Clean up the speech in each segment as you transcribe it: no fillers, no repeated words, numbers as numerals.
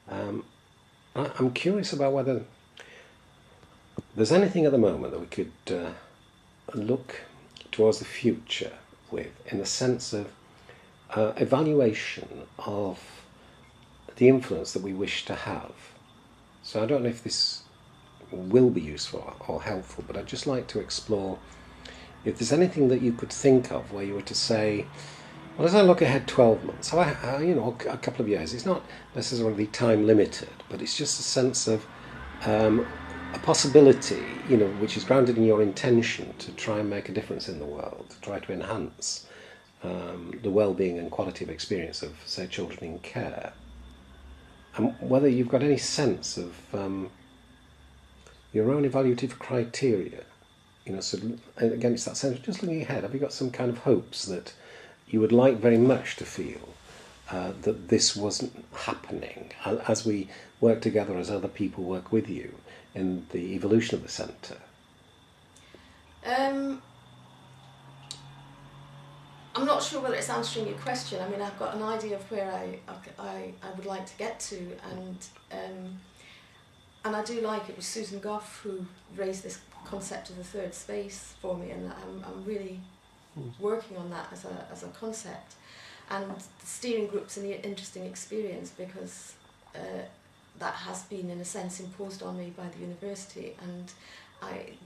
I'm curious about whether there's anything at the moment that we could look towards the future with, in the sense of evaluation of the influence that we wish to have. So I don't know if this will be useful or helpful, but I'd just like to explore if there's anything that you could think of where you were to say, well, as I look ahead 12 months, so a couple of years, it's not necessarily time limited, but it's just a sense of a possibility, which is grounded in your intention to try and make a difference in the world, to try to enhance the well-being and quality of experience of, say, children in care. And whether you've got any sense of your own evaluative criteria, so again, it's that sense of just looking ahead. Have you got some kind of hopes that you would like very much to feel that this wasn't happening as we work together, as other people work with you in the evolution of the centre? I'm not sure whether it's answering your question. I mean, I've got an idea of where I would like to get to, and I do like it was Susan Gough who raised this concept of the third space for me, and I'm really working on that as a concept. And the steering group's an interesting experience because that has been, in a sense, imposed on me by the university, and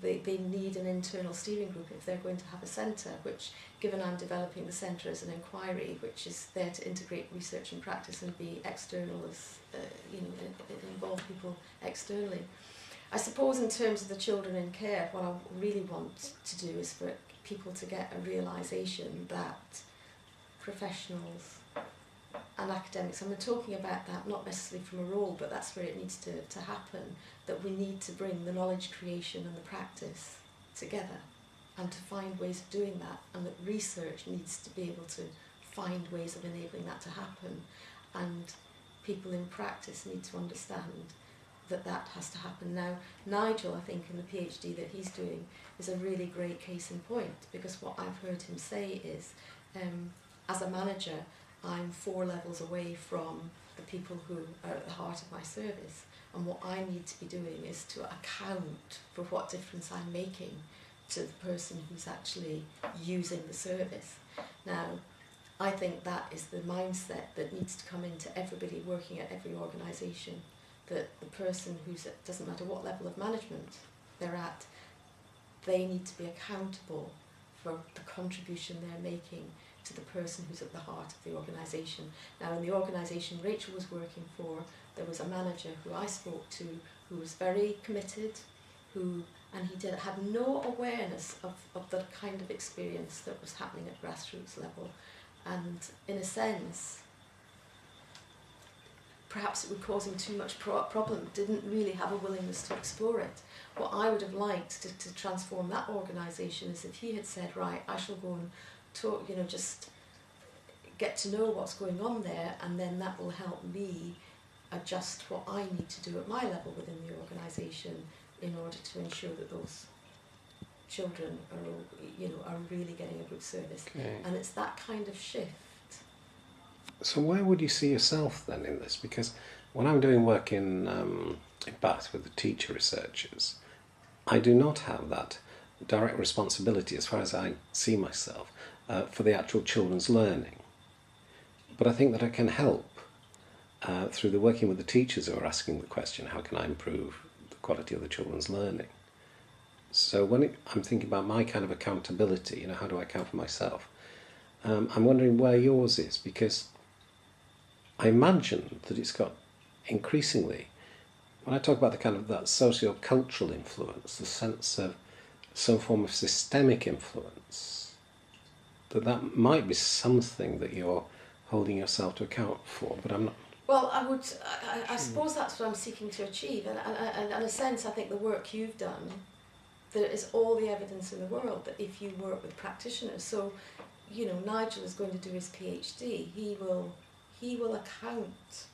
they need an internal steering group if they're going to have a centre, which, given I'm developing the centre as an inquiry, which is there to integrate research and practice and be external, as involve people externally. I suppose in terms of the children in care, what I really want to do is for people to get a realisation that professionals and academics, and we're talking about that not necessarily from a role, but that's where it needs to happen, that we need to bring the knowledge creation and the practice together and to find ways of doing that, and that research needs to be able to find ways of enabling that to happen, and people in practice need to understand that that has to happen. Now, Nigel, I think, in the PhD that he's doing is a really great case in point, because what I've heard him say is, as a manager, I'm 4 levels away from the people who are at the heart of my service, and what I need to be doing is to account for what difference I'm making to the person who's actually using the service. Now, I think that is the mindset that needs to come into everybody working at every organisation, that the person who's at, doesn't matter what level of management they're at, they need to be accountable for the contribution they're making to the person who's at the heart of the organisation. Now, in the organisation Rachel was working for, there was a manager who I spoke to who was very committed, and he had no awareness of the kind of experience that was happening at grassroots level. And in a sense, perhaps it would cause him too much problem, didn't really have a willingness to explore it. What I would have liked to transform that organisation is if he had said, right, I shall go and talk, just get to know what's going on there, and then that will help me adjust what I need to do at my level within the organisation in order to ensure that those children are really getting a good service. Okay. And it's that kind of shift. So where would you see yourself then in this? Because when I'm doing work in Bath with the teacher researchers, I do not have that direct responsibility, as far as I see myself, for the actual children's learning. But I think that I can help through the working with the teachers who are asking the question, how can I improve the quality of the children's learning? So when I'm thinking about my kind of accountability, how do I account for myself? I'm wondering where yours is, because I imagine that it's got increasingly, when I talk about the kind of that socio-cultural influence, the sense of some form of systemic influence, that might be something that you're holding yourself to account for, but I'm not. Well, I suppose that's what I'm seeking to achieve, and in a sense I think the work you've done, there is all the evidence in the world that if you work with practitioners, so Nigel is going to do his PhD, he will account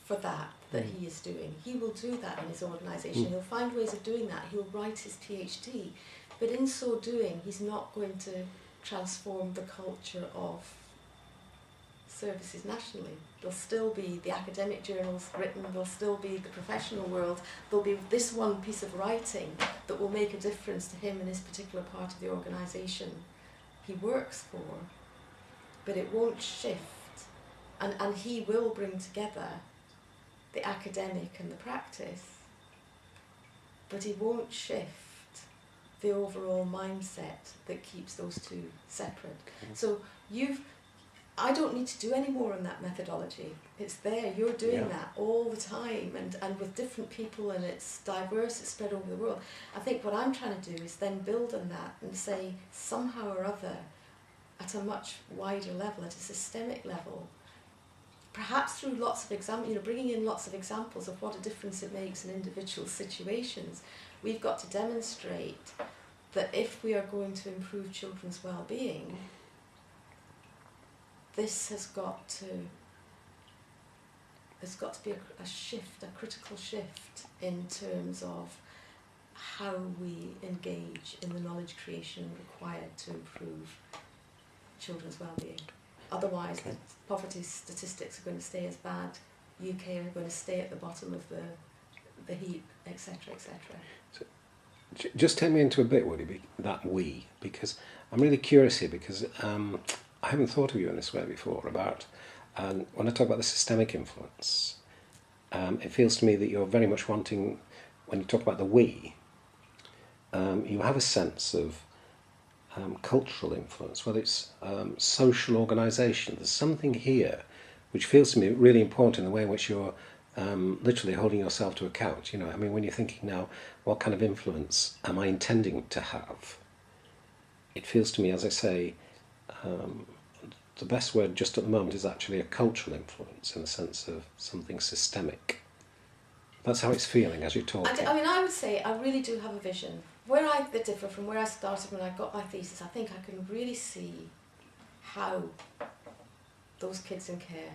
for that he is doing. He will do that in his organisation. He'll find ways of doing that. He'll write his PhD, but in so doing, he's not going to transform the culture of services nationally. There'll still be the academic journals written, there'll still be the professional world, there'll be this one piece of writing that will make a difference to him in his particular part of the organisation he works for, but it won't shift. And he will bring together the academic and the practice, but he won't shift the overall mindset that keeps those two separate. So I don't need to do any more on that methodology. It's there, you're doing that all the time, and with different people, and it's diverse, it's spread over the world. I think what I'm trying to do is then build on that and say, somehow or other, at a much wider level, at a systemic level, perhaps through lots of examples, bringing in lots of examples of what a difference it makes in individual situations, we've got to demonstrate that if we are going to improve children's well-being, this has got to be a shift, a critical shift in terms of how we engage in the knowledge creation required to improve children's well-being. Otherwise, the poverty statistics are going to stay as bad, UK are going to stay at the bottom of the heap, etc., etc. So, just take me into a bit, would it be, because I'm really curious here, because I haven't thought of you in this way before about, when I talk about the systemic influence, it feels to me that you're very much wanting, when you talk about the we, you have a sense of cultural influence, whether it's social organisation. There's something here which feels to me really important in the way in which you're literally holding yourself to account. I mean, when you're thinking now, what kind of influence am I intending to have? It feels to me, as I say, the best word just at the moment is actually a cultural influence, in the sense of something systemic. That's how it's feeling as you're talking. I would say I really do have a vision. Where I differ from where I started when I got my thesis, I think I can really see how those kids in care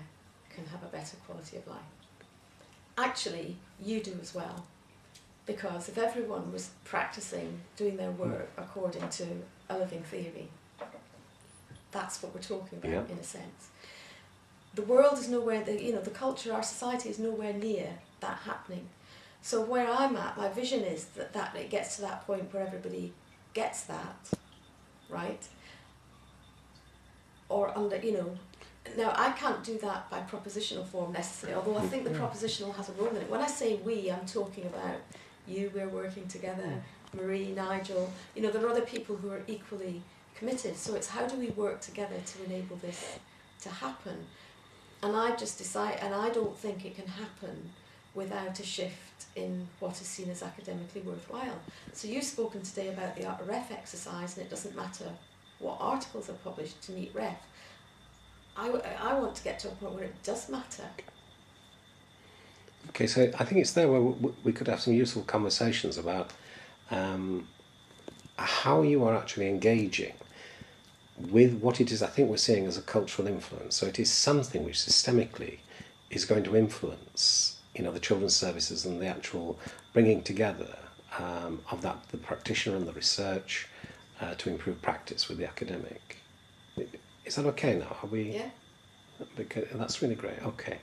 can have a better quality of life. Actually, you do as well. Because if everyone was practicing, doing their work according to a living theory, that's what we're talking about, in a sense. The world is nowhere, the culture, our society is nowhere near that happening. So where I'm at, my vision is that it gets to that point where everybody gets that, right? Or under, now I can't do that by propositional form necessarily, although I think the propositional has a role in it. When I say we, I'm talking about you, we're working together, Marie, Nigel, there are other people who are equally committed. So it's how do we work together to enable this to happen? And I just decide, and I don't think it can happen without a shift in what is seen as academically worthwhile. So you've spoken today about the REF exercise, and it doesn't matter what articles are published to meet REF. I want to get to a point where it does matter. Okay, so I think it's there where we could have some useful conversations about how you are actually engaging with what it is I think we're seeing as a cultural influence. So it is something which systemically is going to influence, the children's services and the actual bringing together of that, the practitioner and the research to improve practice with the academic. Is that okay now? Are we? Yeah. Because that's really great. Okay.